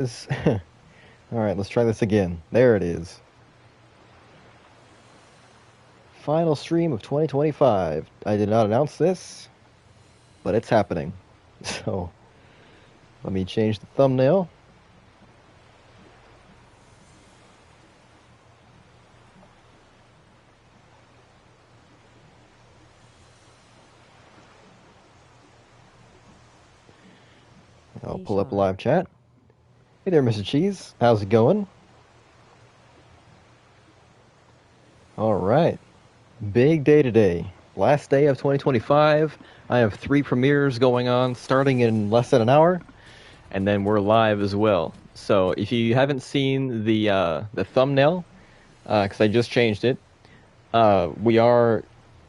Alright, let's try this again. There it is. Final stream of 2025. I did not announce this, but it's happening. So, let me change the thumbnail. I'll pull up live chat. Hey there, Mr. Cheese. How's it going? Alright. Big day today. Last day of 2025. I have 3 premieres going on starting in less than an hour. And then we're live as well. So if you haven't seen the thumbnail, because I just changed it, we are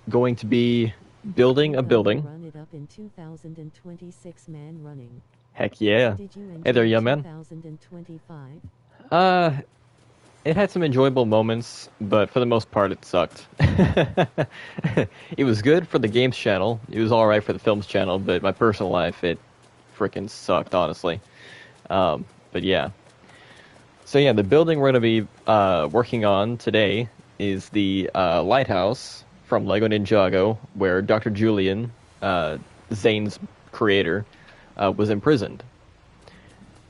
going to be building a building. Run it up in 2026 man running. Heck yeah. Hey there, young man. 2025? It had some enjoyable moments, but for the most part it sucked. It was good for the games channel. It was alright for the films channel, but my personal life, it freaking sucked, honestly. But yeah. So yeah, the building we're going to be working on today is the lighthouse from Lego Ninjago, where Dr. Julian, Zane's creator, was imprisoned.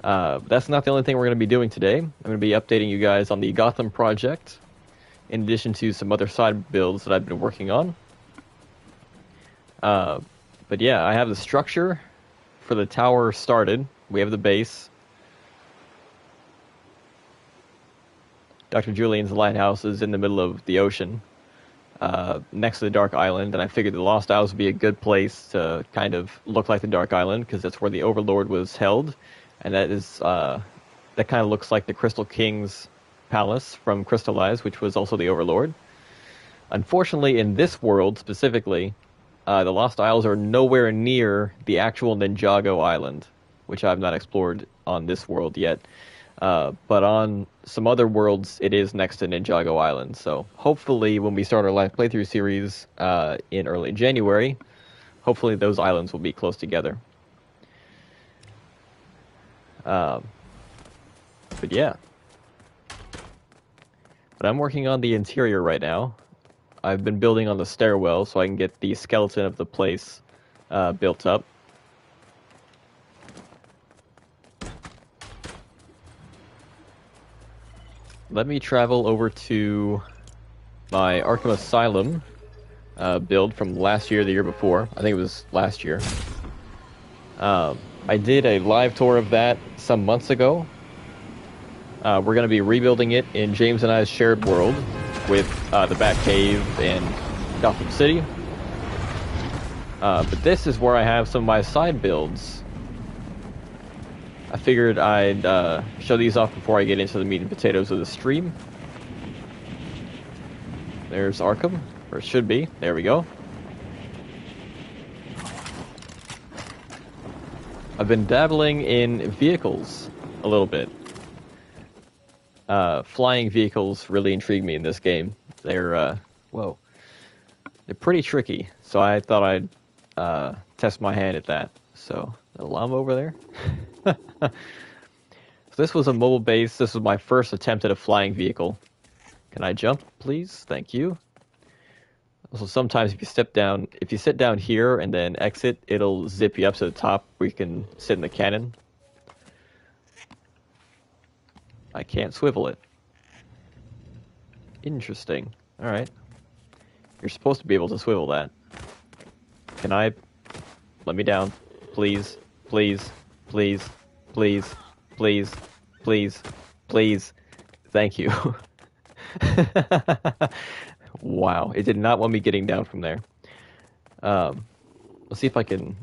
That's not the only thing we're going to be doing today. I'm going to be updating you guys on the Gotham project, in addition to some other side builds that I've been working on. But yeah, I have the structure for the tower started. We have the base. Dr. Julian's lighthouse is in the middle of the ocean, next to the Dark Island, and I figured the Lost Isles would be a good place to kind of look like the Dark Island, because that's where the Overlord was held, and that is that kind of looks like the Crystal King's palace from Crystallize, which was also the Overlord. Unfortunately, in this world specifically, the Lost Isles are nowhere near the actual Ninjago Island, which I've not explored on this world yet. But on some other worlds, it is next to Ninjago Island. So hopefully when we start our live playthrough series in early January, hopefully those islands will be close together. But yeah. But I'm working on the interior right now. I've been building on the stairwell so I can get the skeleton of the place built up. Let me travel over to my Arkham Asylum build from last year, the year before. I think it was last year. I did a live tour of that some months ago. We're going to be rebuilding it in James and I's shared world with the Batcave and Gotham City. But this is where I have some of my side builds. I figured I'd show these off before I get into the meat and potatoes of the stream. There's Arkham, or it should be. There we go. I've been dabbling in vehicles a little bit. Flying vehicles really intrigue me in this game. They're, whoa. They're pretty tricky, so I thought I'd test my hand at that. So, the llama over there. So this was a mobile base. This was my first attempt at a flying vehicle. Can I jump, please? Thank you. Also, sometimes if you sit down here and then exit, it'll zip you up to the top where you can sit in the cannon. I can't swivel it. Interesting. Alright. You're supposed to be able to swivel that. Can I... Let me down. Please. Please. Please. Please. Please. Please. Please. Thank you. Wow. It did not want me getting down from there. Let's see if I can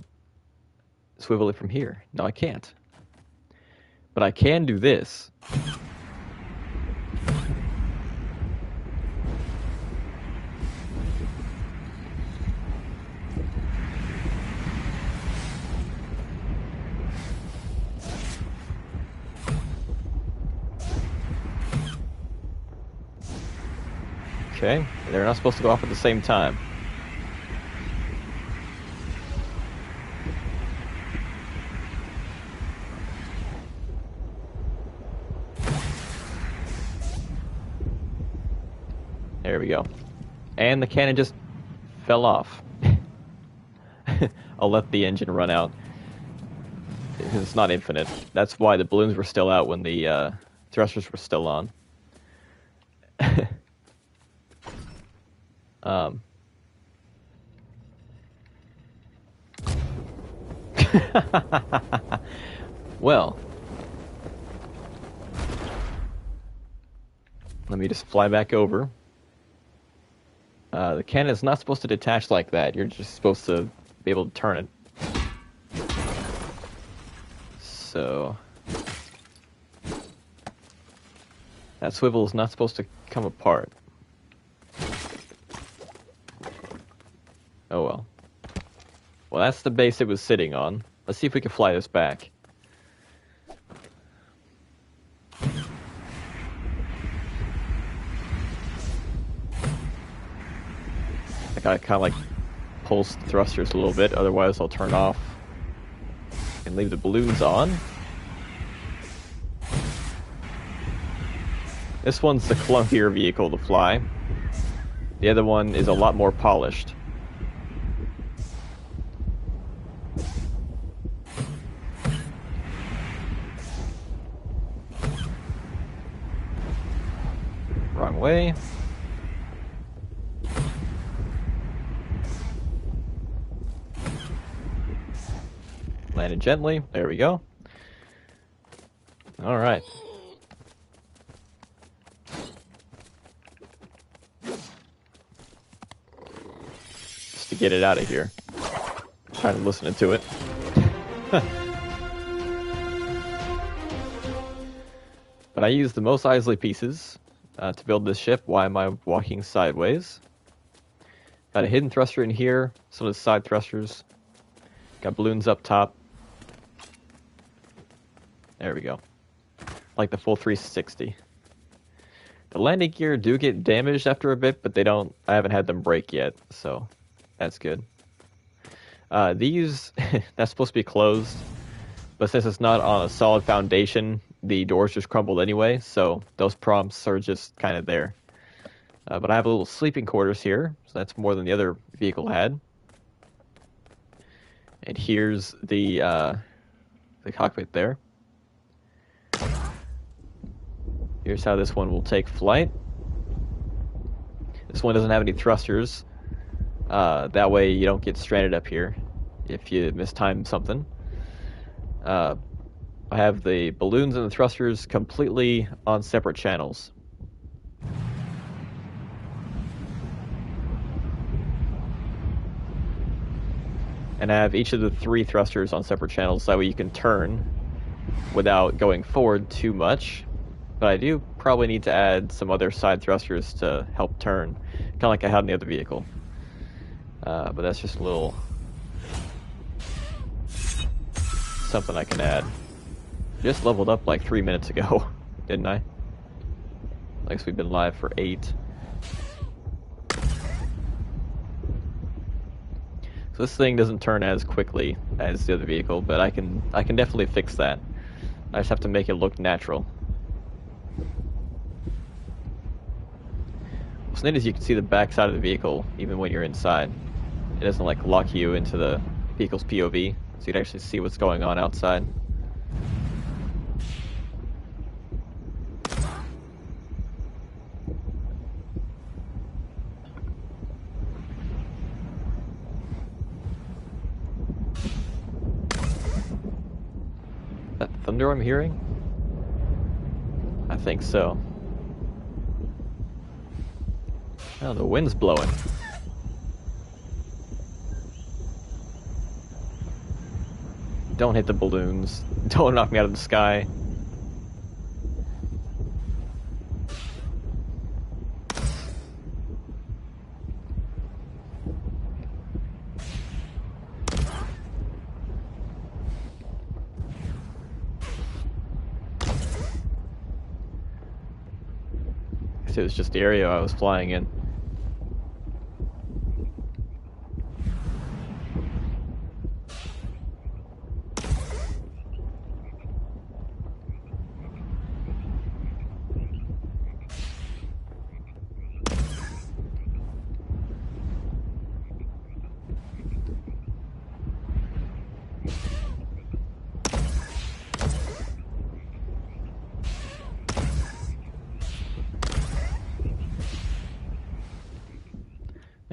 swivel it from here. No, I can't. But I can do this. Okay, they're not supposed to go off at the same time. There we go. And the cannon just fell off. I'll let the engine run out. It's not infinite. That's why the balloons were still out when the thrusters were still on. Well, let me just fly back over. The cannon is not supposed to detach like that. You're just supposed to be able to turn it. So that swivel is not supposed to come apart. Oh well. Well, that's the base it was sitting on. Let's see if we can fly this back. I gotta kind of like pulse the thrusters a little bit, otherwise I'll turn off and leave the balloons on. This one's the clunkier vehicle to fly. The other one is a lot more polished. Wrong way. Landed gently. There we go. All right. Just to get it out of here. Trying to listen to it. But I used the Mos Eisley pieces to build this ship. Why am I walking sideways? Got a hidden thruster in here. So does side thrusters. Got balloons up top. There we go. Like the full 360. The landing gear do get damaged after a bit, but they don't. I haven't had them break yet, so that's good. These, that's supposed to be closed, but since it's not on a solid foundation, the doors just crumbled anyway, so those prompts are just kind of there. But I have a little sleeping quarters here, so that's more than the other vehicle had. And here's the cockpit there. Here's how this one will take flight. This one doesn't have any thrusters. That way you don't get stranded up here if you mistime something. I have the balloons and the thrusters completely on separate channels. And I have each of the 3 thrusters on separate channels, so that way you can turn without going forward too much. But I do probably need to add some other side thrusters to help turn, kind of like I had in the other vehicle. But that's just a little something I can add. Just leveled up like 3 minutes ago, didn't I? I guess we've been live for 8. So this thing doesn't turn as quickly as the other vehicle, but I can definitely fix that. I just have to make it look natural. What's neat is you can see the back side of the vehicle even when you're inside. It doesn't like lock you into the vehicle's POV, so you can actually see what's going on outside. Is that thunder I'm hearing? I think so. Oh, the wind's blowing. Don't hit the balloons. Don't knock me out of the sky. It was just the area I was flying in.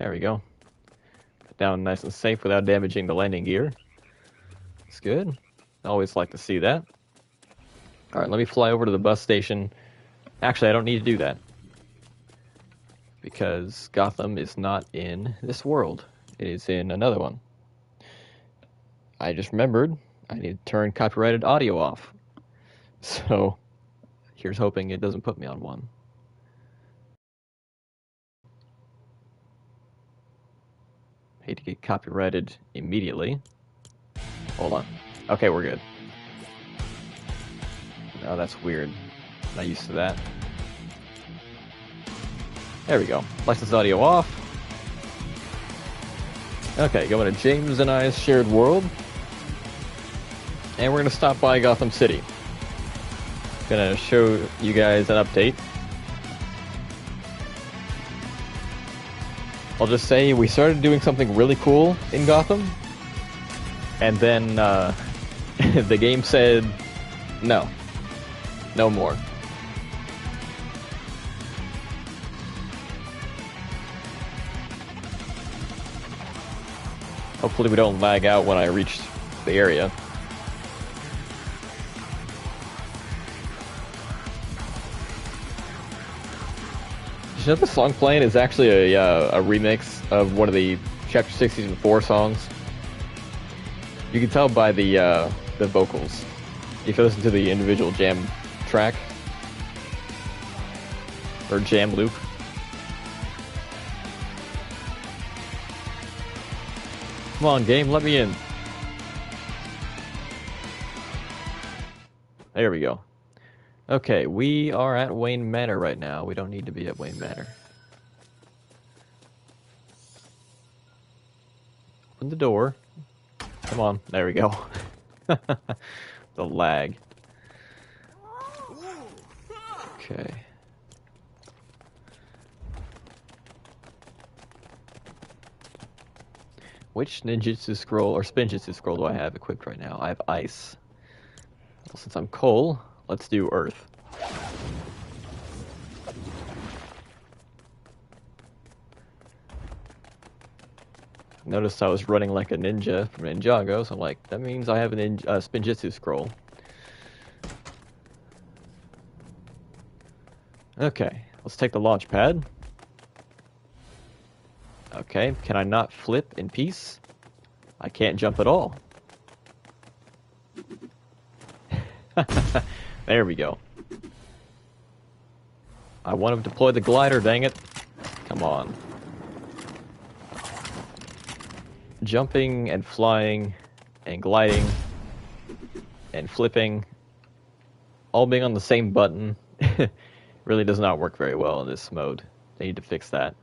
There we go. Down nice and safe without damaging the landing gear. It's good. Always like to see that. Alright, let me fly over to the bus station. Actually, I don't need to do that. Because Gotham is not in this world. It is in another one. I just remembered I need to turn copyrighted audio off. So, here's hoping it doesn't put me on one. Hate to get copyrighted immediately. Hold on. Okay, we're good. Oh, that's weird. Not used to that. There we go. License audio off. Okay, going to James and I's shared world. And we're going to stop by Gotham City. Gonna show you guys an update. I'll just say we started doing something really cool in Gotham. And then the game said, no. No more. Hopefully we don't lag out when I reach the area. Did you know the song playing is actually a remix of one of the Chapter 6 Season 4 songs? You can tell by the vocals. If you listen to the individual jam track, or jam loop. Come on, game, let me in. There we go. Okay, we are at Wayne Manor right now. We don't need to be at Wayne Manor. Open the door. Come on, there we go. The lag. Okay. Which ninjutsu scroll or spinjutsu scroll do I have equipped right now? I have ice. Well, since I'm coal, let's do earth. Noticed I was running like a ninja from Ninjago, so I'm like, that means I have a spinjutsu scroll. Okay, let's take the launch pad. Okay, can I not flip in peace? I can't jump at all. There we go. I want to deploy the glider, dang it. Come on. Jumping and flying and gliding and flipping, all being on the same button, really does not work very well in this mode. They need to fix that.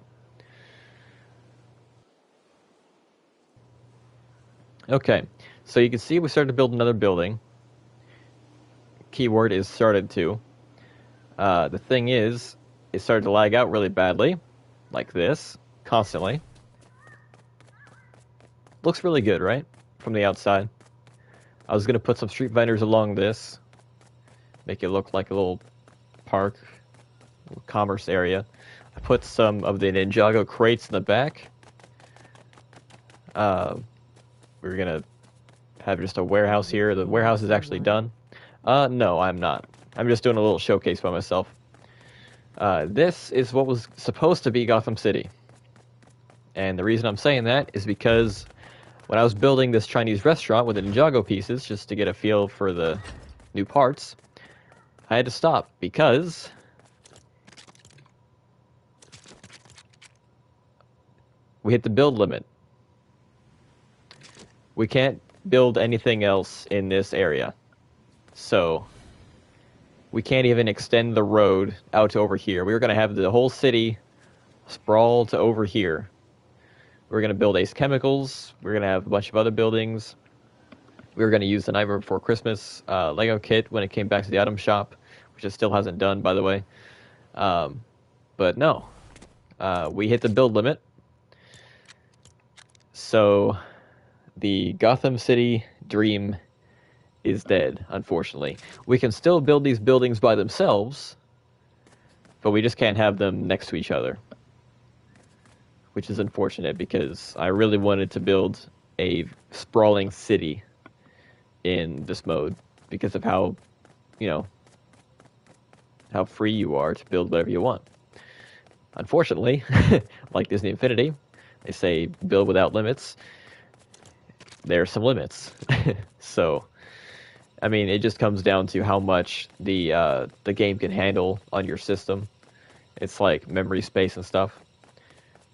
Okay, so you can see we started to build another building. Keyword is started to. The thing is, it started to lag out really badly, like this, constantly. Looks really good, right? From the outside. I was going to put some street vendors along this, make it look like a little park, little commerce area. I put some of the Ninjago crates in the back. We're going to have just a warehouse here. The warehouse is actually done. No, I'm not. I'm just doing a little showcase by myself. This is what was supposed to be Gotham City. And the reason I'm saying that is because when I was building this Chinese restaurant with the Ninjago pieces, just to get a feel for the new parts, I had to stop because we hit the build limit. We can't build anything else in this area. So we can't even extend the road out to over here. We were going to have the whole city sprawl to over here. We were going to build Ace Chemicals. We were going to have a bunch of other buildings. We were going to use the Nightmare Before Christmas Lego kit when it came back to the item shop, which it still hasn't done, by the way. But no, we hit the build limit. So the Gotham City dream is dead, unfortunately. We can still build these buildings by themselves, but we just can't have them next to each other. which is unfortunate because I really wanted to build a sprawling city in this mode because of how, you know, how free you are to build whatever you want. Unfortunately, like Disney Infinity, they say build without limits. There are some limits. So, I mean, it just comes down to how much the game can handle on your system. It's like memory space and stuff.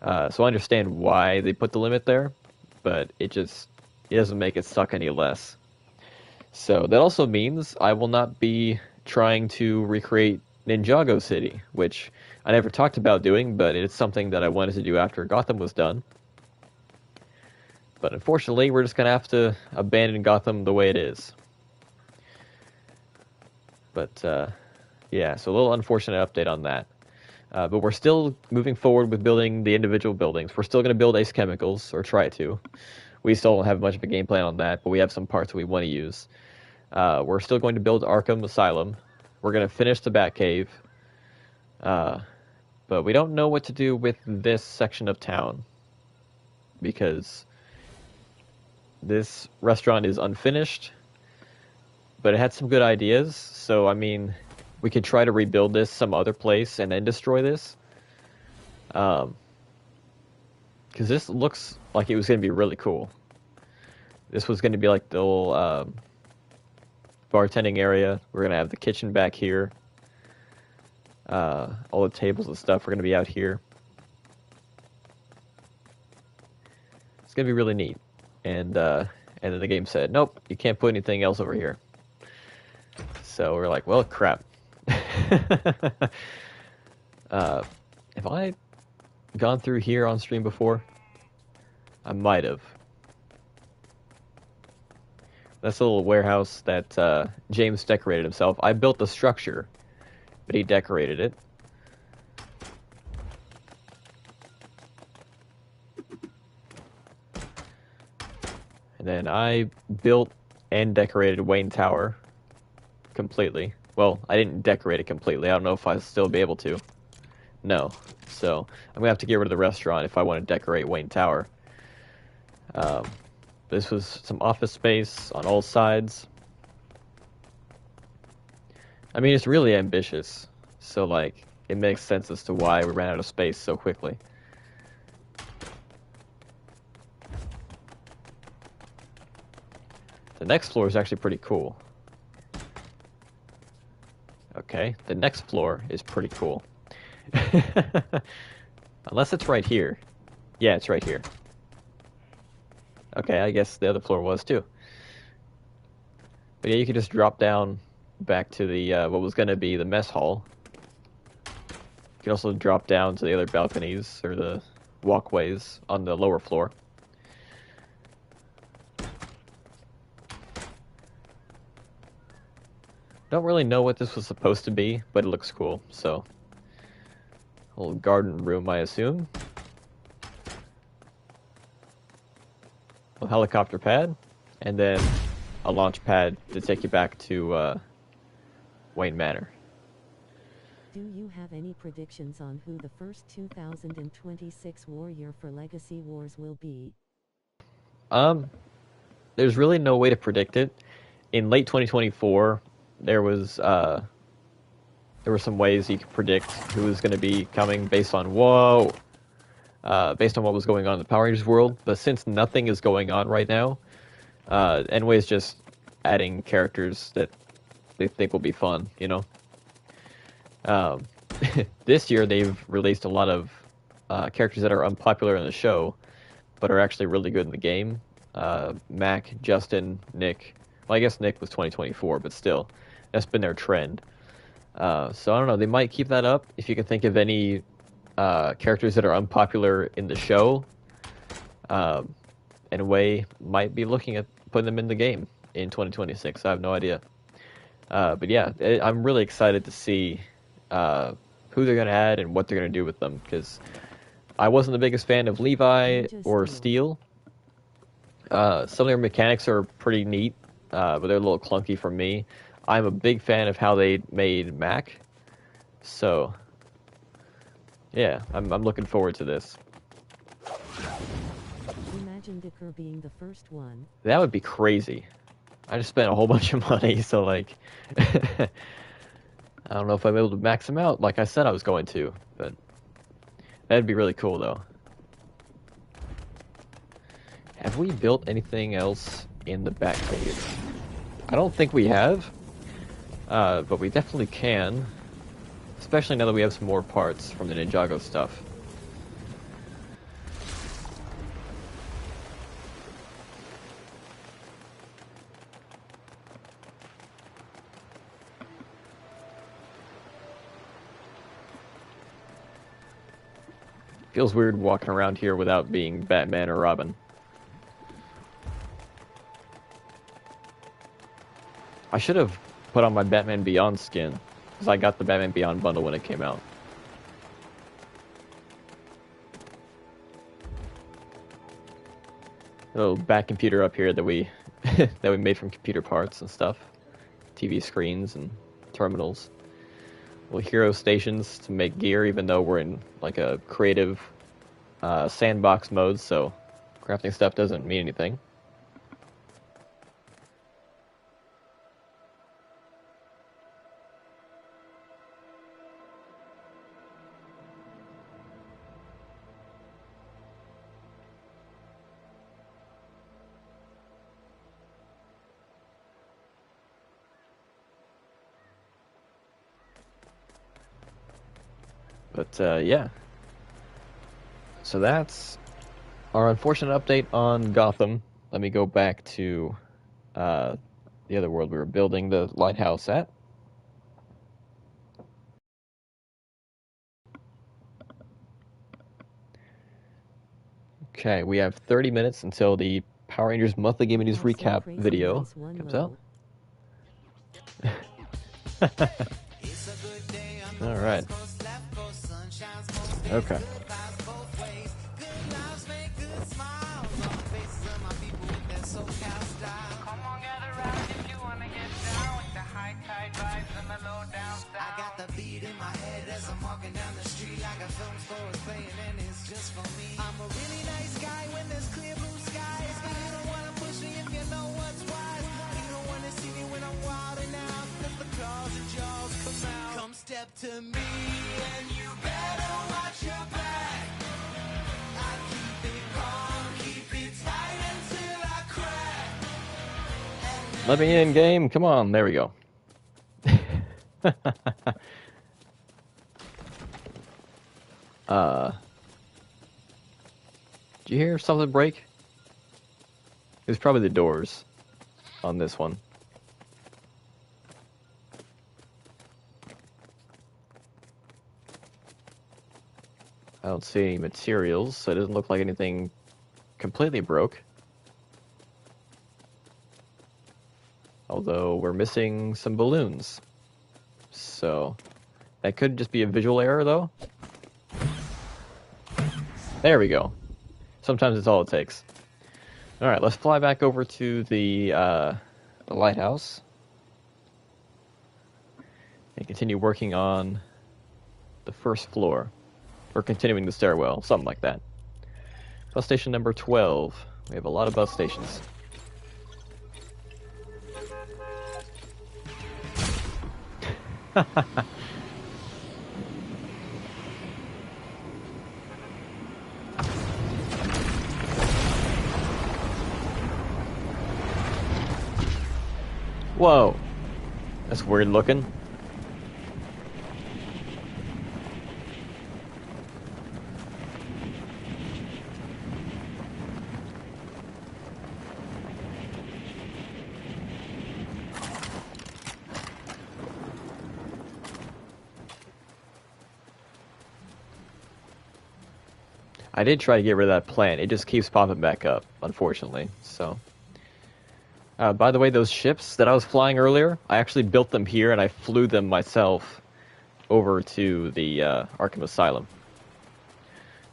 So I understand why they put the limit there, but it doesn't make it suck any less. So that also means I will not be trying to recreate Ninjago City, which I never talked about doing, but it's something that I wanted to do after Gotham was done. But unfortunately, we're just going to have to abandon Gotham the way it is. But yeah, so a little unfortunate update on that. But we're still moving forward with building the individual buildings. We're still going to build Ace Chemicals, or try to. We still don't have much of a game plan on that, but we have some parts we want to use. We're still going to build Arkham Asylum. We're going to finish the Batcave. But we don't know what to do with this section of town. Because this restaurant is unfinished, but it had some good ideas. So, I mean, we could try to rebuild this some other place and then destroy this. Because this looks like it was going to be really cool. This was going to be like the little bartending area. We're going to have the kitchen back here. All the tables and stuff are going to be out here. It's going to be really neat. And then the game said, nope, you can't put anything else over here. So we're like, well, crap. Have I gone through here on stream before? I might have. That's a little warehouse that James decorated himself. I built the structure, but he decorated it. And then I built and decorated Wayne Tower completely. Well, I didn't decorate it completely. I don't know if I'll still be able to. No. So I'm going to have to get rid of the restaurant if I want to decorate Wayne Tower. This was some office space on all sides. I mean, it's really ambitious. So, like, it makes sense as to why we ran out of space so quickly. The next floor is actually pretty cool. Okay, the next floor is pretty cool. Unless it's right here. Yeah, it's right here. Okay, I guess the other floor was too. But yeah, you could just drop down back to the what was going to be the mess hall. You can also drop down to the other balconies or the walkways on the lower floor. Don't really know what this was supposed to be, but it looks cool, so. A little garden room, I assume. A helicopter pad, and then a launch pad to take you back to Wayne Manor. Do you have any predictions on who the first 2026 warrior for Legacy Wars will be? There's really no way to predict it. In late 2024, there were some ways you could predict who was going to be coming based on based on what was going on in the Power Rangers world. But since nothing is going on right now, NWA is just adding characters that they think will be fun, you know? This year they've released a lot of characters that are unpopular in the show, but are actually really good in the game. Mac, Justin, Nick. Well, I guess Nick was 2024, but still, that's been their trend. So I don't know. They might keep that up. If you can think of any characters that are unpopular in the show, NWA might be looking at putting them in the game in 2026. I have no idea. But yeah, I'm really excited to see who they're going to add and what they're going to do with them, because I wasn't the biggest fan of Levi or Steel. Some of their mechanics are pretty neat, but they're a little clunky for me. I'm a big fan of how they made Mac. So, yeah, I'm looking forward to this. Imagine Dicker being the first one. That would be crazy. I just spent a whole bunch of money, so like, I don't know if I'm able to max him out like I said I was going to, but that'd be really cool though. Have we built anything else in the back cave? I don't think we have, but we definitely can, especially now that we have some more parts from the Ninjago stuff. Feels weird walking around here without being Batman or Robin. I should have put on my Batman Beyond skin, because I got the Batman Beyond bundle when it came out. A little back computer up here that we that we made from computer parts and stuff. TV screens and terminals. Little hero stations to make gear, even though we're in like a creative sandbox mode, so crafting stuff doesn't mean anything. But yeah. So that's our unfortunate update on Gotham. Let me go back to the other world we were building the lighthouse at. Okay, we have 30 minutes until the Power Rangers Monthly Gaming News Also, recap Crazy video Nice One comes Low. out. All right. Okay. I got the beat in my head as I'm walking down the street. I got films for us playing and it's just for me. I'm a really nice guy when there's clear blue skies, but you don't wanna push me if you know what's wise. You don't wanna see me when I'm wilding out, cause the claws and jaws come out. Come step to me and you better watch your back. I keep it calm, keep it tight until I crack. Let me in, game. Come on. There we go. Did you hear something break? It was probably the doors on this one. I don't see any materials, so it doesn't look like anything completely broke. Although we're missing some balloons. So that could just be a visual error, though. There we go. Sometimes it's all it takes. All right, let's fly back over to the lighthouse and continue working on the first floor, or continuing the stairwell, something like that. Bus station number 12. We have a lot of bus stations. Whoa, that's weird looking. I did try to get rid of that plant. It just keeps popping back up, unfortunately. So, by the way, those ships that I was flying earlier, I actually built them here and I flew them myself over to the Arkham Asylum.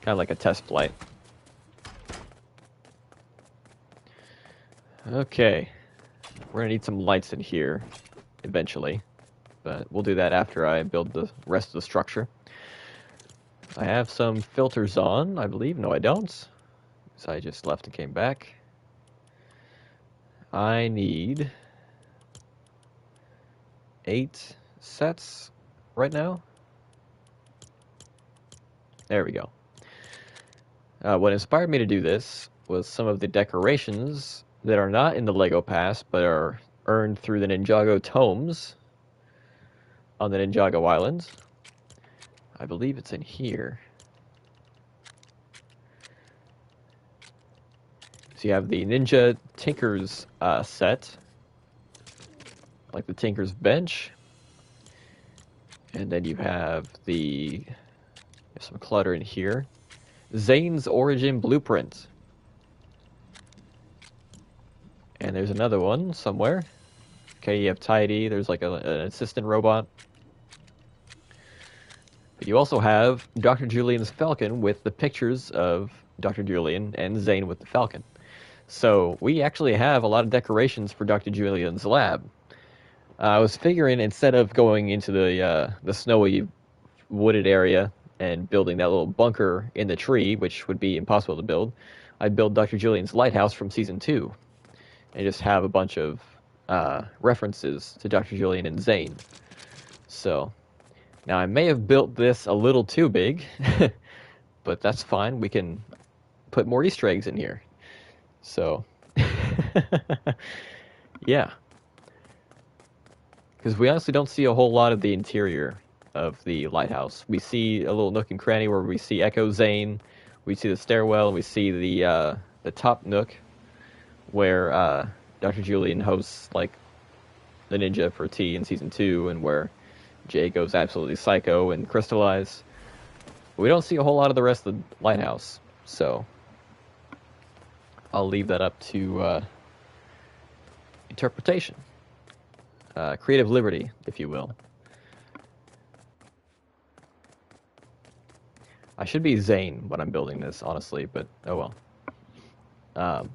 Kind of like a test flight. Okay. We're going to need some lights in here eventually. But we'll do that after I build the rest of the structure. I have some filters on, I believe. No, I don't. So I just left and came back. I need 8 sets right now. There we go. What inspired me to do this was some of the decorations that are not in the LEGO Pass, but are earned through the Ninjago tomes on the Ninjago Island. I believe it's in here. So you have the Ninja Tinker's set, like the Tinker's Bench. And then you have some clutter in here. Zane's Origin Blueprint. And there's another one somewhere. Okay, you have Tidy. There's like an assistant robot. But you also have Dr. Julian's Falcon with the pictures of Dr. Julian and Zane with the Falcon. So we actually have a lot of decorations for Dr. Julian's lab. I was figuring instead of going into the snowy wooded area and building that little bunker in the tree, which would be impossible to build, I'd build Dr. Julian's lighthouse from Season 2 and just have a bunch of references to Dr. Julian and Zane. So, now I may have built this a little too big, but that's fine. We can put more Easter eggs in here. So, yeah. Because we honestly don't see a whole lot of the interior of the lighthouse. We see a little nook and cranny where we see Echo Zane, we see the stairwell, and we see the top nook where Dr. Julian hosts like the ninja for tea in Season 2, and where Jay goes absolutely psycho and crystallize. We don't see a whole lot of the rest of the lighthouse, so I'll leave that up to interpretation. Creative liberty, if you will. I should be Zane when I'm building this, honestly, but oh well. I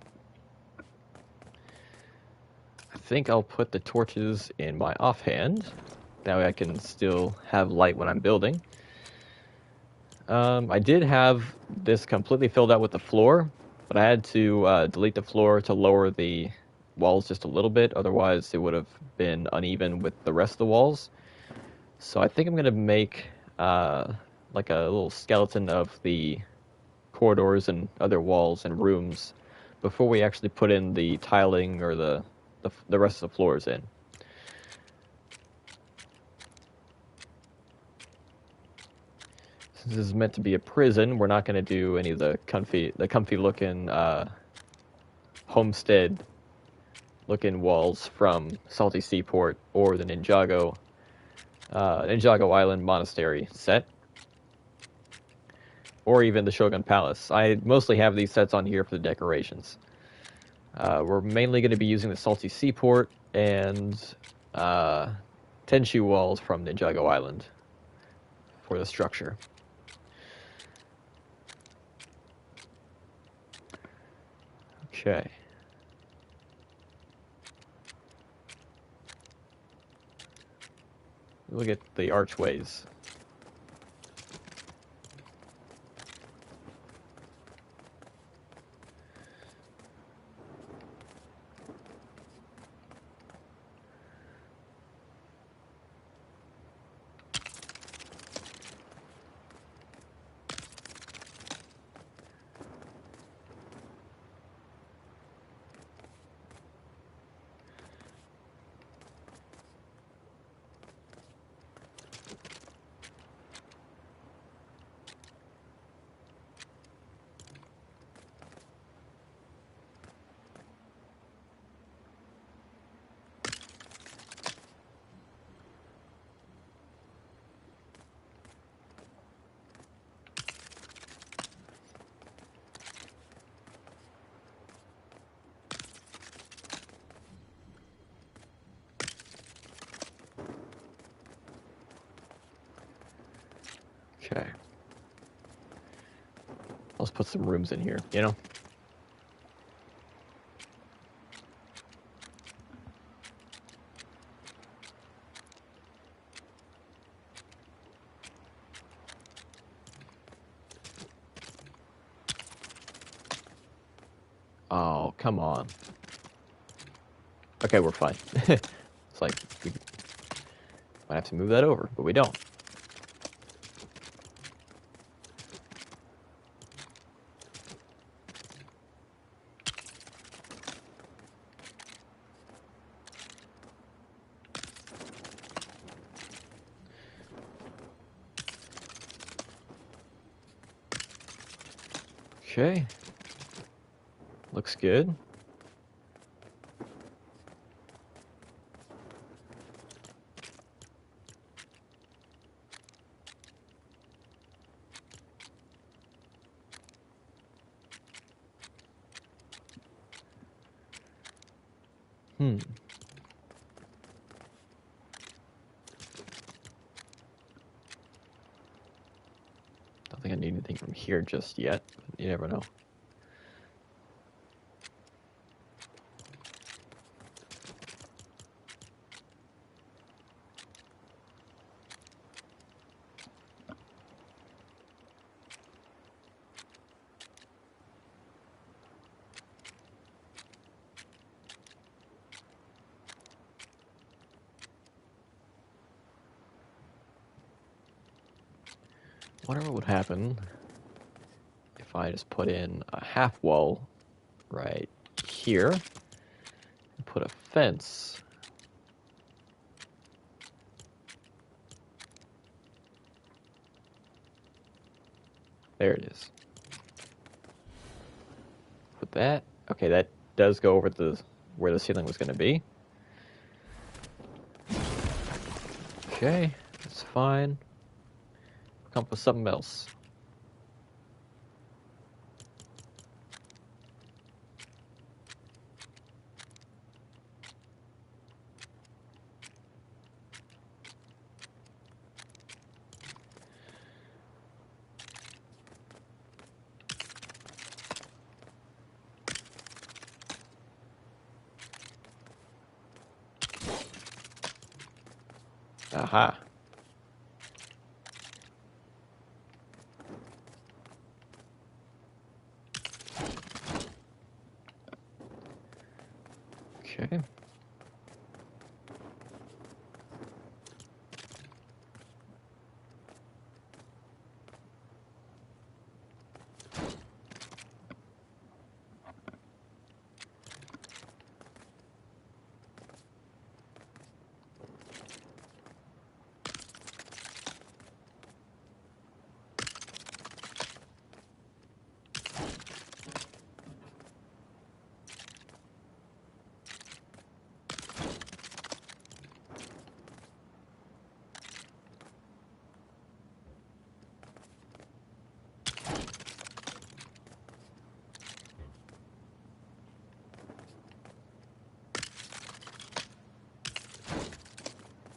think I'll put the torches in my offhand. That way I can still have light when I'm building. I did have this completely filled out with the floor, but I had to delete the floor to lower the walls just a little bit, otherwise it would have been uneven with the rest of the walls. So I think I'm going to make like a little skeleton of the corridors and other walls and rooms before we actually put in the tiling or the rest of the floors in. Since this is meant to be a prison, we're not going to do any of the comfy looking homestead looking walls from Salty Seaport or the Ninjago Island Monastery set, or even the Shogun Palace. I mostly have these sets on here for the decorations. We're mainly going to be using the Salty Seaport and Tenshu walls from Ninjago Island for the structure. Okay. Look at the archways. Okay. Let's put some rooms in here, you know? Oh, come on. Okay, we're fine. It's like, we might have to move that over, but we don't. Okay. Looks good. Hmm. Don't think I need anything from here just yet, but you never know. Wonder what would happen if I just put in a half wall right here and put a fence. There it is. Put that. Okay, that does go over the where the ceiling was going to be. Okay, that's fine. Come up with something else. Aha. Okay.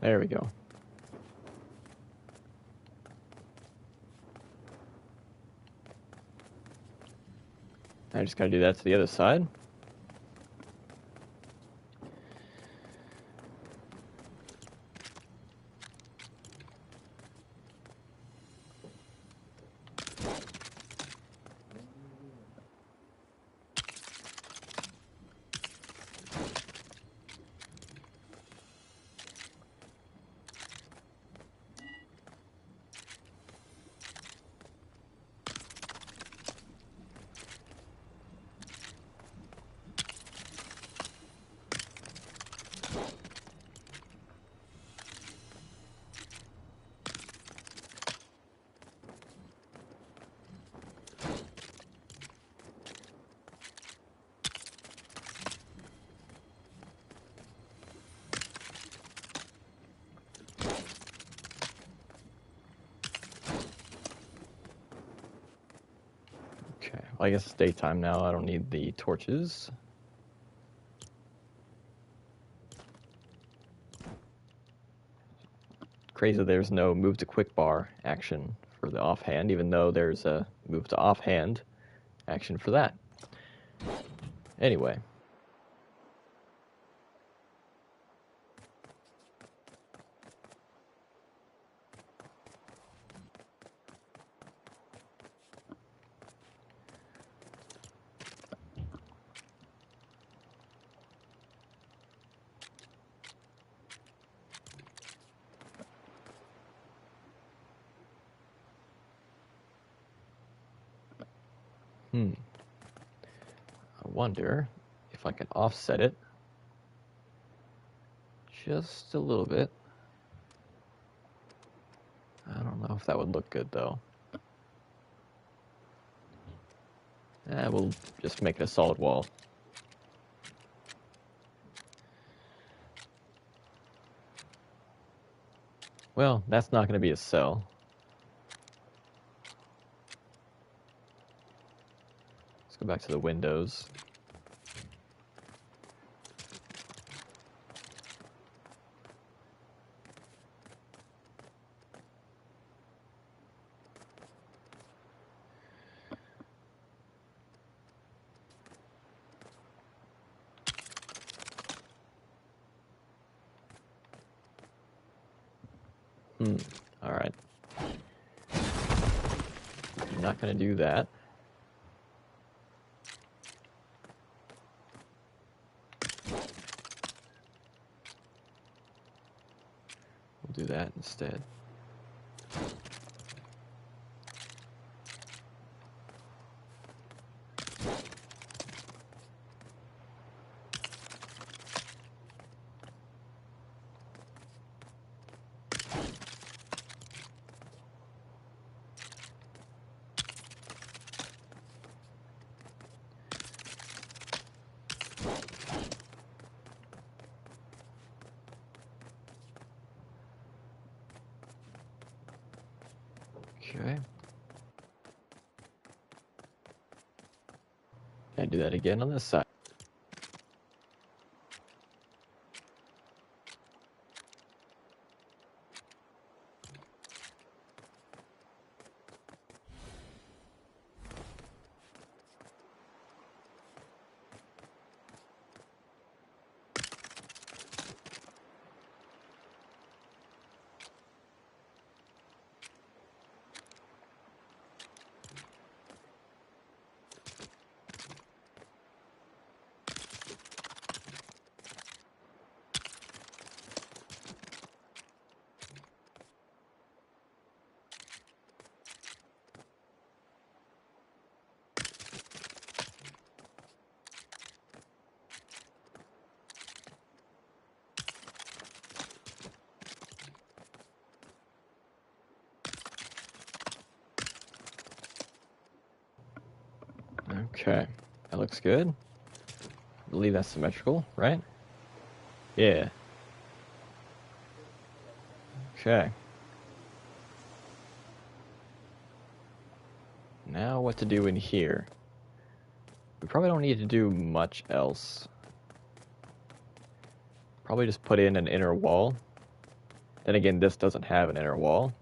There we go. I just gotta do that to the other side. Okay, well, I guess it's daytime now. I don't need the torches. Crazy there's no move to quick bar action for the offhand, even though there's a move to offhand action for that. Anyway. I wonder if I can offset it just a little bit. I don't know if that would look good though. We'll just make it a solid wall. Well, that's not going to be a cell. Let's go back to the windows. All right. I'm not going to do that. We'll do that instead. Okay. And do that again on this side. Okay, that looks good. I believe that's symmetrical, right? Yeah. Okay. Now what to do in here? We probably don't need to do much else. Probably just put in an inner wall. Then again, this doesn't have an inner wall.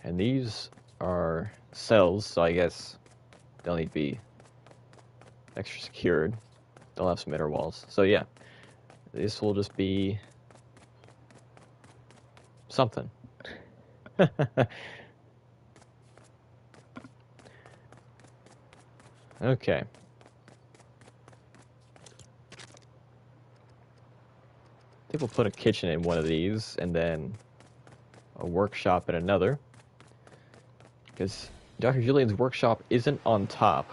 And these are cells, so I guess they'll need to be extra secured. They'll have some inner walls. So yeah, this will just be something. Okay. I think we'll put a kitchen in one of these and then a workshop in another. Because Dr. Julian's workshop isn't on top.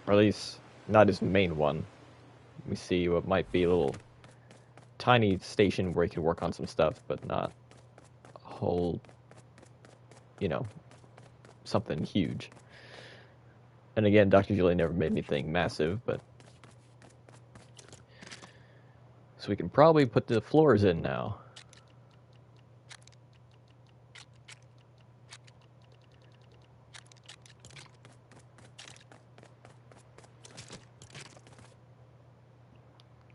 Or at least not his main one. We see what might be a little tiny station where he could work on some stuff, but not a whole, something huge. And again, Dr. Julian never made anything massive, but... So we can probably put the floors in now.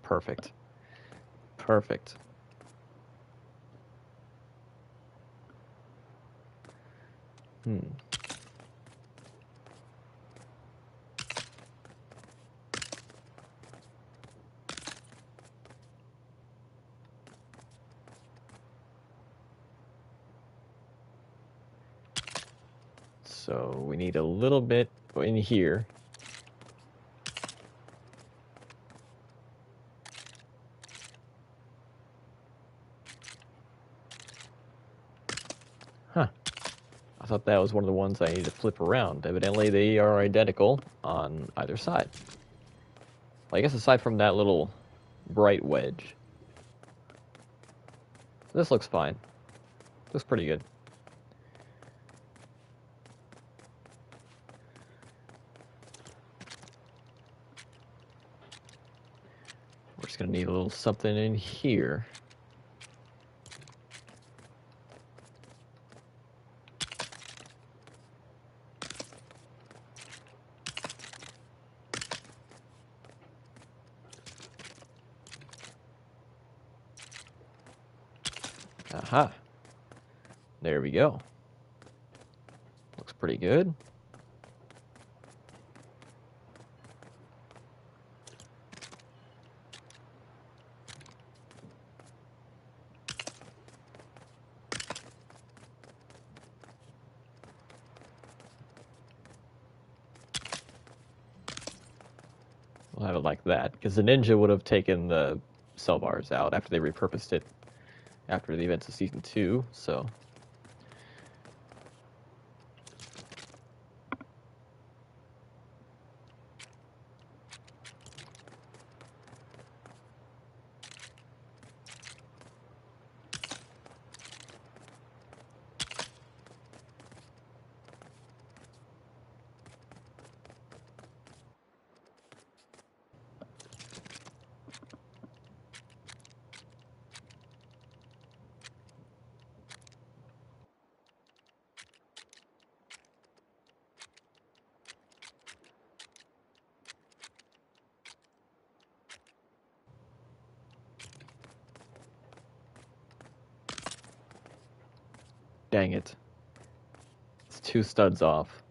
Perfect. Perfect. So we need a little bit in here. Huh. I thought that was one of the ones I needed to flip around. Evidently, they are identical on either side. Well, I guess aside from that little bright wedge. This looks fine. Looks pretty good. We're just gonna need a little something in here. Aha. There we go. Looks pretty good. We'll have it like that, because the ninja would have taken the cell bars out after they repurposed it after the events of Season 2, so... Dang it. It's 2 studs off.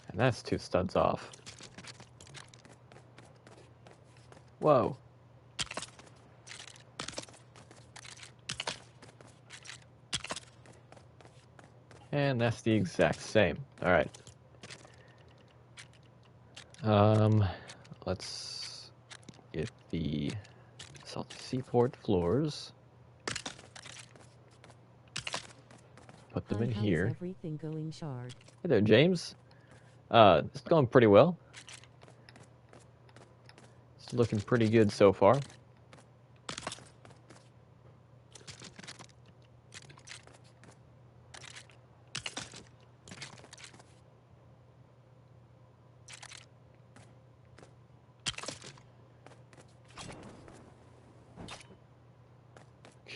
And that's 2 studs off. Whoa. And that's the exact same. Alright. Let's get the salty seaport floors. Put them in How's here. everything going, Shard? Hey there, James. It's going pretty well. It's looking pretty good so far.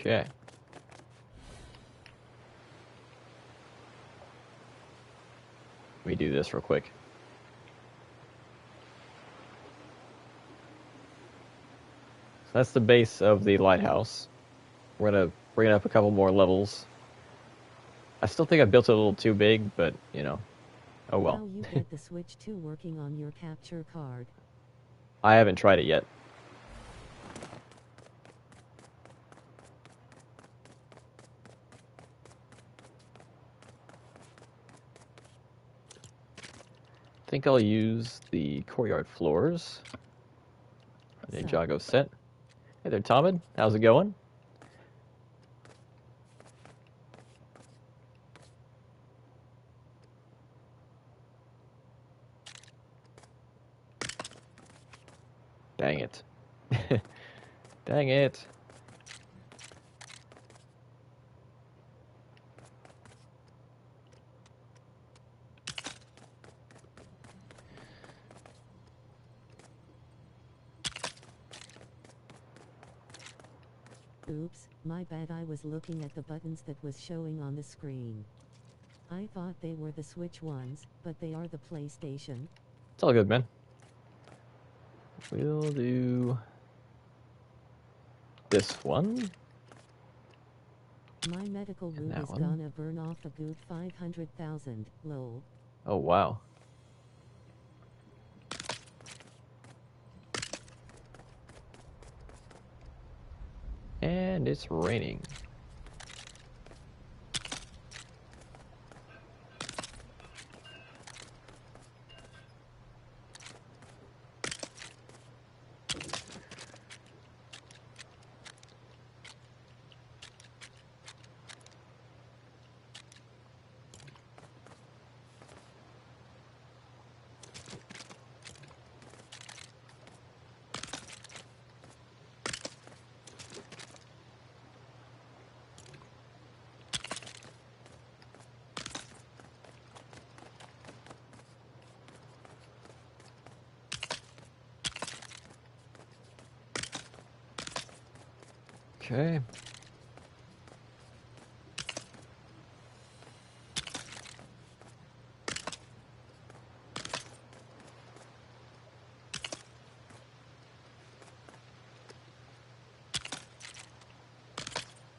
Okay. Let me do this real quick. So that's the base of the lighthouse. We're gonna bring it up a couple more levels. I still think I built it a little too big, but, you know, oh well. How you get the Switch 2 working on your capture card? I haven't tried it yet. I think I'll use the courtyard floors. Ninjago set. Hey there, Tomid. How's it going? Dang it. Dang it. Oops, my bad, I was looking at the buttons that was showing on the screen. I thought they were the Switch ones, but they are the PlayStation. It's all good, man. We'll do this one. My medical room that is one. gonna burn off a good 500,000, lol. Oh, wow. And it's raining. Okay.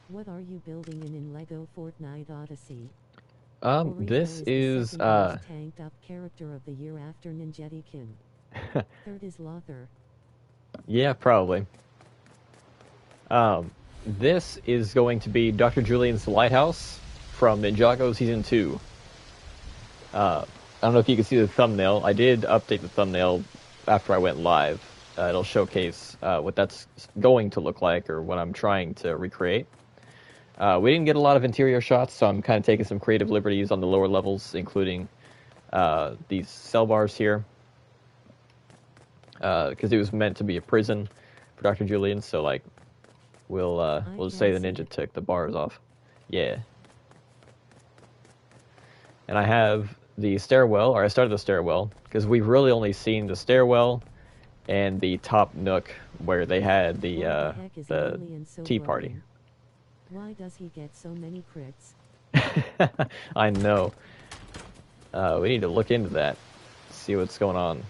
What are you building in Lego Fortnite Odyssey? This Orizo is is, the second most tanked up character of the year after Ninjetikin. Third is Lothar. yeah, probably. This is going to be Dr. Julian's Lighthouse from Ninjago Season 2. I don't know if you can see the thumbnail. I did update the thumbnail after I went live. It'll showcase what that's going to look like, or what I'm trying to recreate. We didn't get a lot of interior shots, so I'm kind of taking some creative liberties on the lower levels, including these cell bars here, because it was meant to be a prison for Dr. Julian. So like, we'll just say the ninja took the bars off. Yeah. And I have the stairwell, or I started the stairwell, because we've really only seen the stairwell and the top nook where they had the tea party. Why does he get so many crits? I know. We need to look into that, see what's going on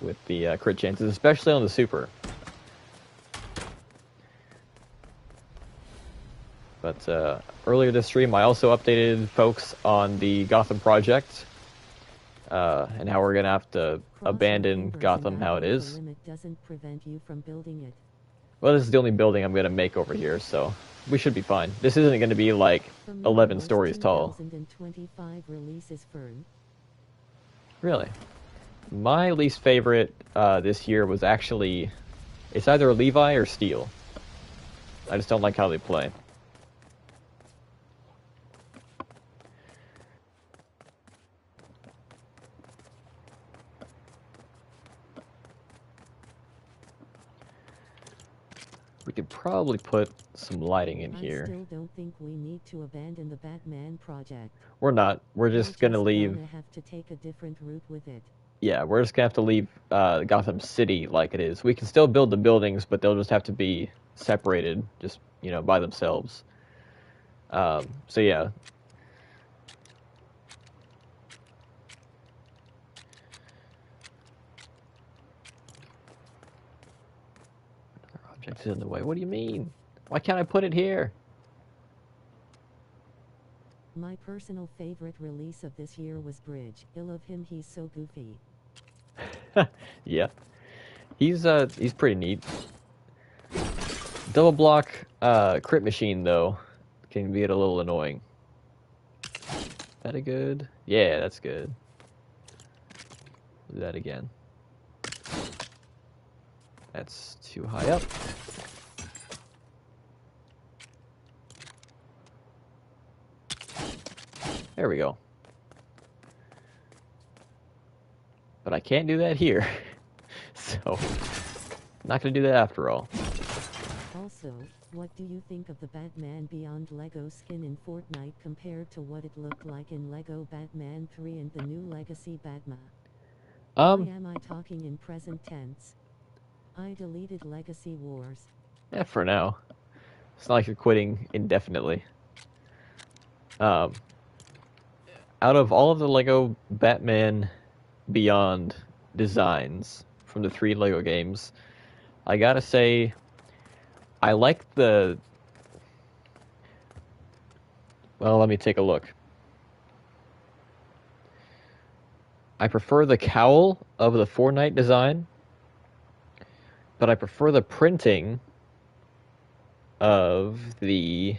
with the crit chances, especially on the super. But earlier this stream, I also updated folks on the Gotham project, and how we're gonna have to abandon Gotham how it is. The limit doesn't prevent you from building it. Well, this is the only building I'm gonna make over here, so we should be fine. This isn't gonna be like 11 stories tall. 2025 releases Fern. Really? My least favorite this year was actually, it's either Levi or Steel. I just don't like how they play. We could probably put some lighting in here. I still don't think we need to abandon the Batman project. We're not. We're just gonna leave. Gonna have to take a different route with it. Yeah, we're just gonna have to leave Gotham City like it is. We can still build the buildings, but they'll just have to be separated, just by themselves. So yeah. Another object is in the way. What do you mean? Why can't I put it here? My personal favorite release of this year was Bridge. I love him, he's so goofy. Yeah. He's pretty neat. Double block crit machine though can be a little annoying. That a good? Yeah, that's good. Do that again. That's too high up. There we go. But I can't do that here. So, not gonna do that after all. Also, what do you think of the Batman Beyond Lego skin in Fortnite compared to what it looked like in Lego Batman 3 and the new Legacy Batman? Why am I talking in present tense? I deleted Legacy Wars. Yeah, for now. It's not like you're quitting indefinitely. Out of all of the Lego Batman Beyond designs from the 3 Lego games, I gotta say, I like the... Well, let me take a look. I prefer the cowl of the Fortnite design, but I prefer the printing of the...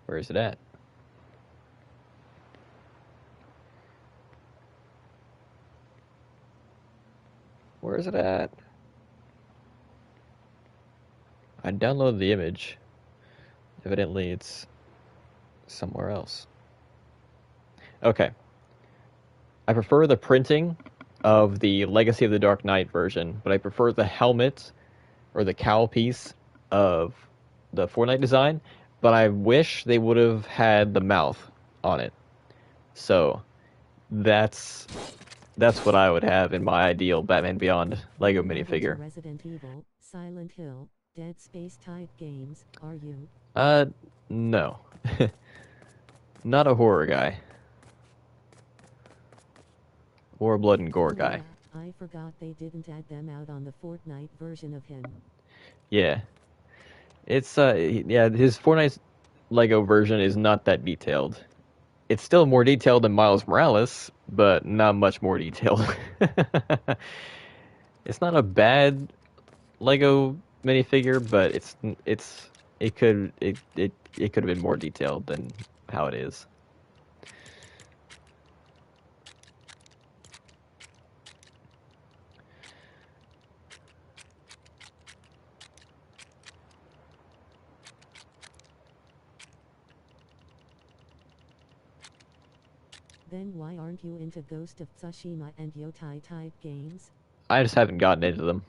Where is it at? Where is it at? I downloaded the image. Evidently it's somewhere else. Okay. I prefer the printing of the Legacy of the Dark Knight version, but I prefer the helmet or the cowl piece of the Fortnite design, but I wish they would have had the mouth on it. So that's what I would have in my ideal Batman Beyond Lego minifigure. Resident Evil, Silent Hill, Dead Space type games, are you? No. Not a horror guy. Or a blood and gore Oh guy. yeah, I forgot they didn't add them out on the Fortnite version of him. Yeah. It's, yeah, his Fortnite Lego version is not that detailed. It's still more detailed than Miles Morales, but not much more detailed. It's not a bad Lego minifigure, but it could have been more detailed than how it is. Then why aren't you into Ghost of Tsushima and Yotai type games? I just haven't gotten into them.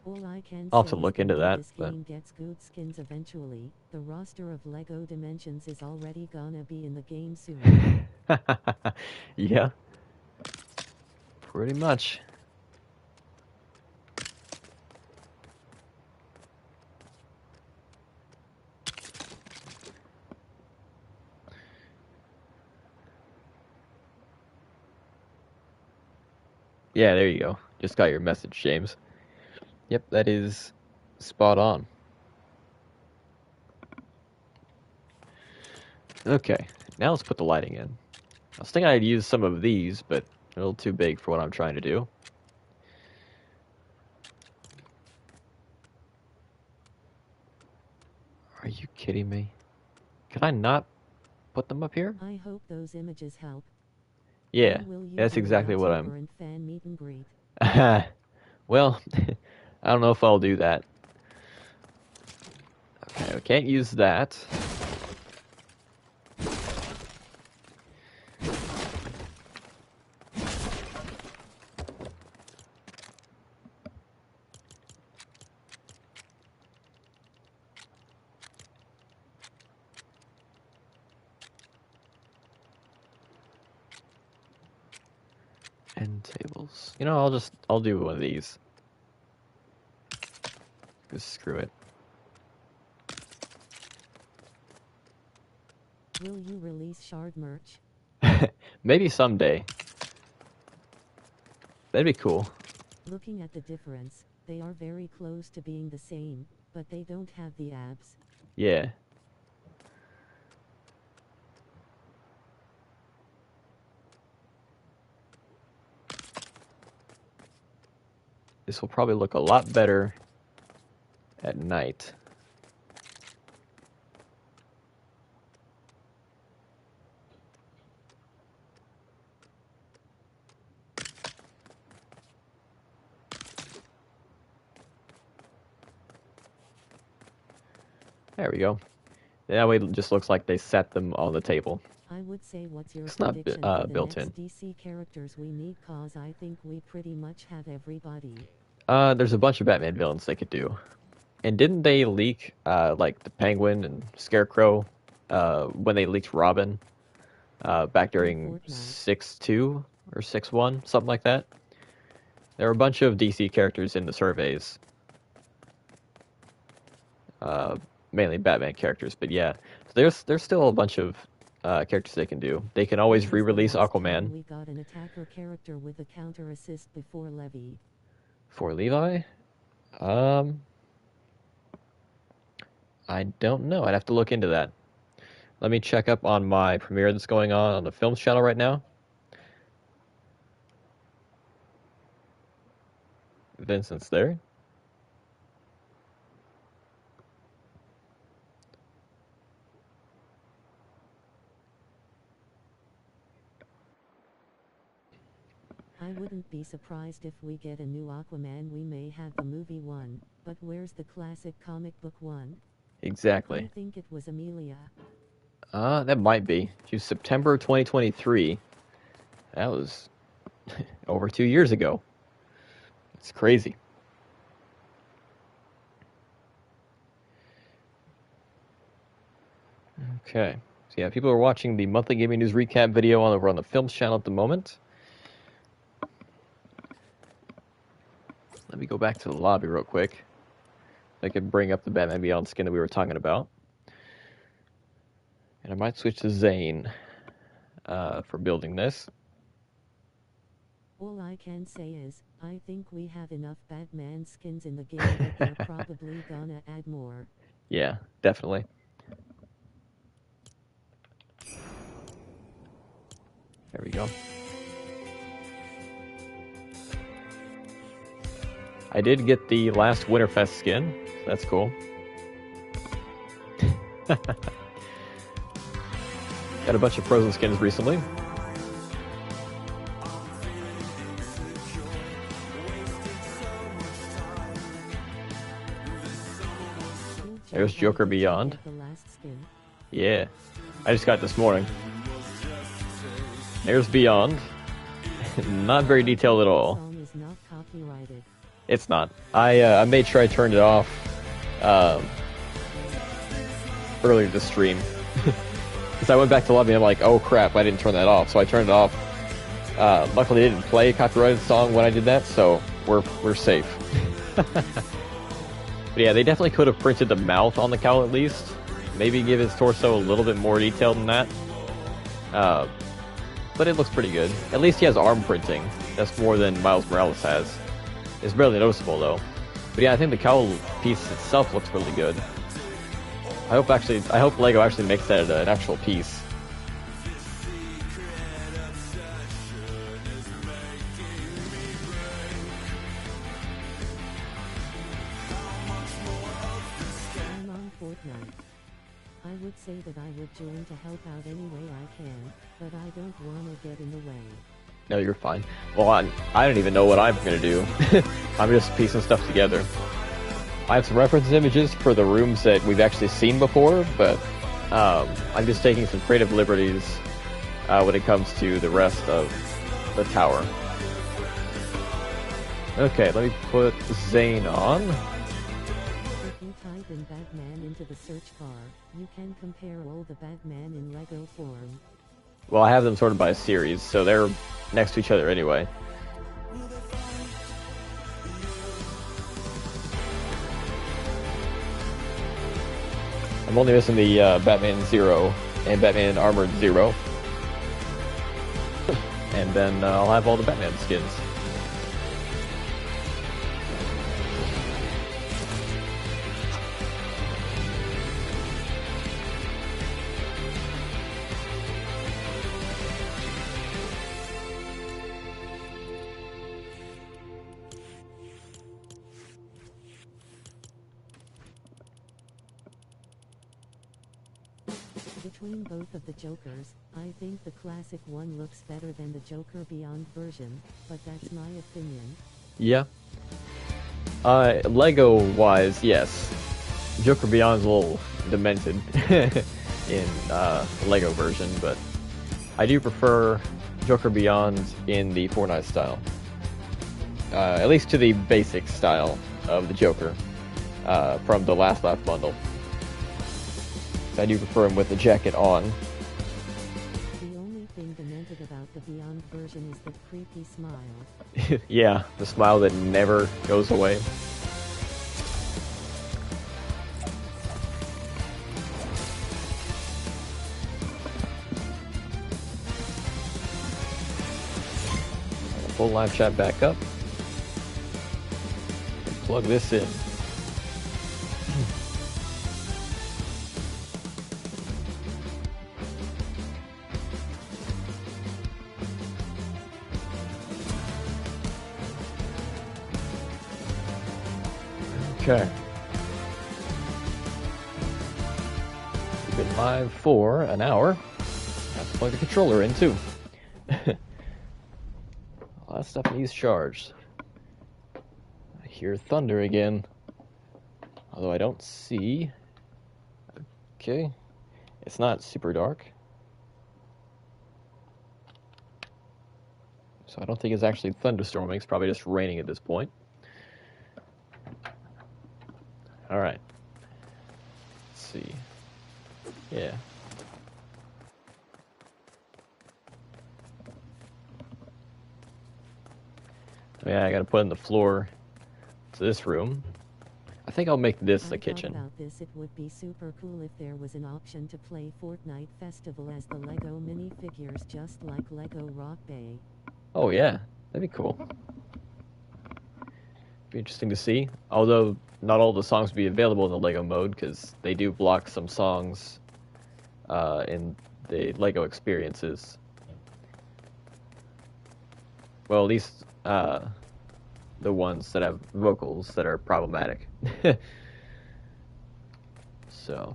All I can I'll say have to is look the into way that, this but game gets good skins eventually, the roster of LEGO Dimensions is already gonna be in the game soon. yeah, pretty much. Yeah, there you go. Just got your message, James. Yep, that is spot on. Okay, now let's put the lighting in. I was thinking I'd use some of these, but a little too big for what I'm trying to do. Are you kidding me? Could I not put them up here? I hope those images help. Yeah, When will you that's do a exactly what YouTuber I'm... and fan meet and greet? well, I don't know if I'll do that. Okay, we can't use that. End tables. You know, I'll do one of these. Just screw it. Will you release Shard merch? Maybe someday. That'd be cool. Looking at the difference, they are very close to being the same, but they don't have the abs. Yeah. This will probably look a lot better at night. There we go. That way it just looks like they set them on the table. I would say what's your It's not prediction for the built next in. DC characters we need, cause I think we pretty much have everybody. There's a bunch of Batman villains they could do. And didn't they leak, like, the Penguin and Scarecrow, when they leaked Robin, back during 6.2 or 6.1, something like that? There were a bunch of DC characters in the surveys. Mainly Batman characters, but yeah. So there's still a bunch of characters they can do. They can always re-release Aquaman. We got an attacker character with a counter assist before Levy. For Levi? I don't know. I'd have to look into that. Let me check up on my premiere that's going on the Films channel right now. Vincent's there. I wouldn't be surprised if we get a new Aquaman. We may have the movie one, but where's the classic comic book one? Exactly. I think it was Amelia. That might be. She was September 2023. That was over 2 years ago. It's crazy. Okay. So yeah, people are watching the monthly gaming news recap video over on the Films channel at the moment. Let me go back to the lobby real quick. I can bring up the Batman Beyond skin that we were talking about. And I might switch to Zane for building this. All I can say is, I think we have enough Batman skins in the game that they're probably gonna add more. Yeah, definitely. There we go. I did get the last Winterfest skin, so that's cool. Got a bunch of Frozen skins recently. There's Joker Beyond. Yeah, I just got it this morning. There's Beyond. Not very detailed at all. It's not. I made sure I turned it off earlier this stream. Because I went back to lobby and I'm like, oh crap, I didn't turn that off. So I turned it off. Luckily they didn't play a copyrighted song when I did that, so we're safe. But yeah, they definitely could have printed the mouth on the cowl at least. Maybe give his torso a little bit more detail than that. But it looks pretty good. At least he has arm printing. That's more than Miles Morales has. It's barely noticeable though. But yeah, I think the cowl piece itself looks really good. I hope LEGO actually makes that an actual piece. I'm on Fortnite. I would say that I would join to help out any way I can, but I don't want to get in the way. No, you're fine. Well, I don't even know what I'm gonna do. I'm just piecing stuff together. I have some reference images for the rooms that we've actually seen before, but I'm just taking some creative liberties when it comes to the rest of the tower. Okay, let me put Zane on. If you type in Batman into the search bar, you can compare all the Batman in LEGO form. Well, I have them sorted by series, so they're next to each other anyway. I'm only missing the Batman Zero and Batman Armored Zero. And then I'll have all the Batman skins. Between both of the Jokers, I think the classic one looks better than the Joker Beyond version, but that's my opinion. Yeah. Lego-wise, yes. Joker Beyond's a little demented in the Lego version, but I do prefer Joker Beyond in the Fortnite style. At least to the basic style of the Joker from the Last Laugh bundle. I do prefer him with the jacket on. The only thing demented about the Beyond version is the creepy smile. Yeah, the smile that never goes away. Pull live chat back up. Plug this in. Okay. We've been live for an hour. Have to plug the controller in too. All that stuff needs charged. I hear thunder again. Although I don't see. Okay. It's not super dark. So I don't think it's actually thunderstorming. It's probably just raining at this point. Alright. Let's see. Yeah. Oh, yeah, I gotta put in the floor to this room. I think I'll make this I the thought kitchen. about this. It would be super cool if there was an option to play Fortnite Festival as the Lego minifigures, just like Lego Rock Bay. Oh yeah, that'd be cool. Be interesting to see. Although not all the songs will be available in the Lego mode because they do block some songs in the Lego experiences. Well, at least the ones that have vocals that are problematic. So,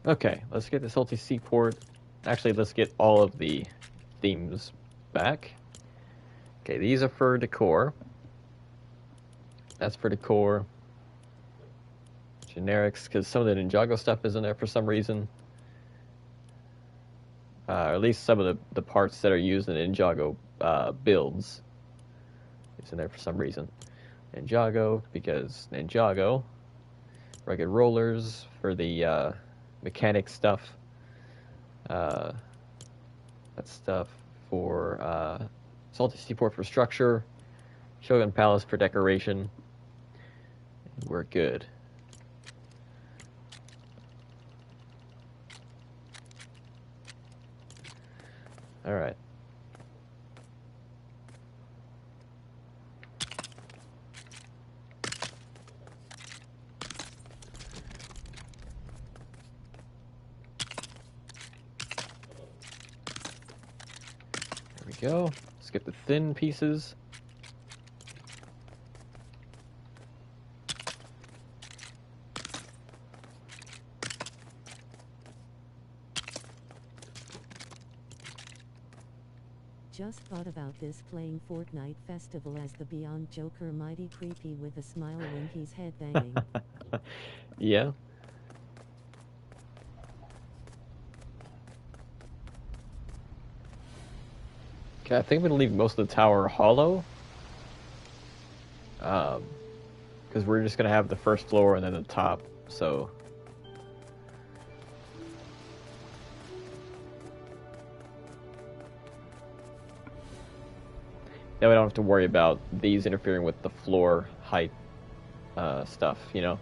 okay, let's get this Salty Seaport. Actually, let's get all of the themes back. Okay, these are for decor. That's for decor. Generics, because some of the Ninjago stuff is in there for some reason. Or at least some of the parts that are used in Ninjago builds is in there for some reason. Ninjago, because Ninjago. Rugged rollers for the mechanic stuff. That stuff for Salty Seaport for structure. Shogun Palace for decoration. We're good. All right. There we go. Let's get the thin pieces. Just thought about this, playing Fortnite Festival as the Beyond Joker, mighty creepy with a smile when he's headbanging. Yeah. Okay, I think I'm gonna leave most of the tower hollow. Because we're just gonna have the first floor and then the top, so. Now we don't have to worry about these interfering with the floor height stuff, you know?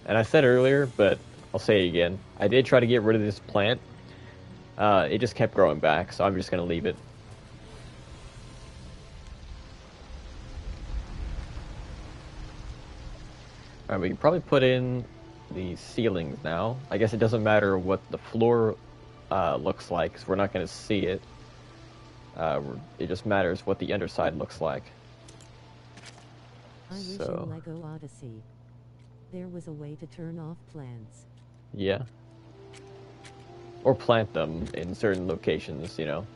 And I said earlier, but I'll say it again. I did try to get rid of this plant. It just kept growing back, so I'm just going to leave it. Alright, we can probably put in the ceilings now. I guess it doesn't matter what the floor looks like, because we're not going to see it. It just matters what the underside looks like. I wish in Lego Odyssey there was a way to turn off plants. Yeah. Or plant them in certain locations, you know.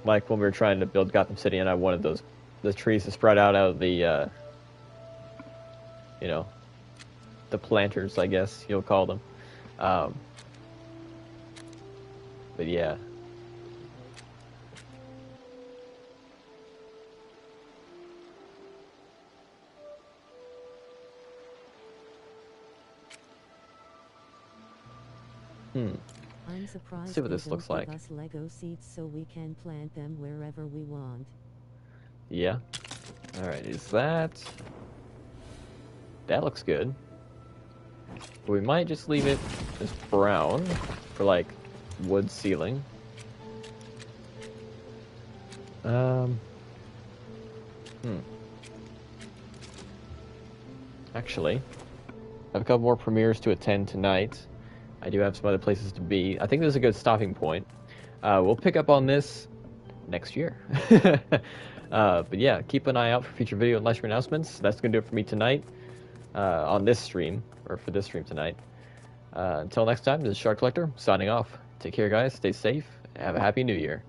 Like when we were trying to build Gotham City and I wanted the trees to spread out of the, you know, the planters, I guess you'll call them. But yeah. I'm surprised Let's see what they this don't looks like. give us Lego seats so we can plant them wherever we want. Yeah. Alright, is that... That looks good. We might just leave it as brown for, like, wood ceiling. Actually, I have a couple more premieres to attend tonight. I do have some other places to be. I think this is a good stopping point. We'll pick up on this next year. But yeah, keep an eye out for future video and live stream announcements. That's going to do it for me tonight on this stream, or for this stream tonight. Until next time, this is Shark Collector signing off. Take care, guys. Stay safe. And have a happy new year.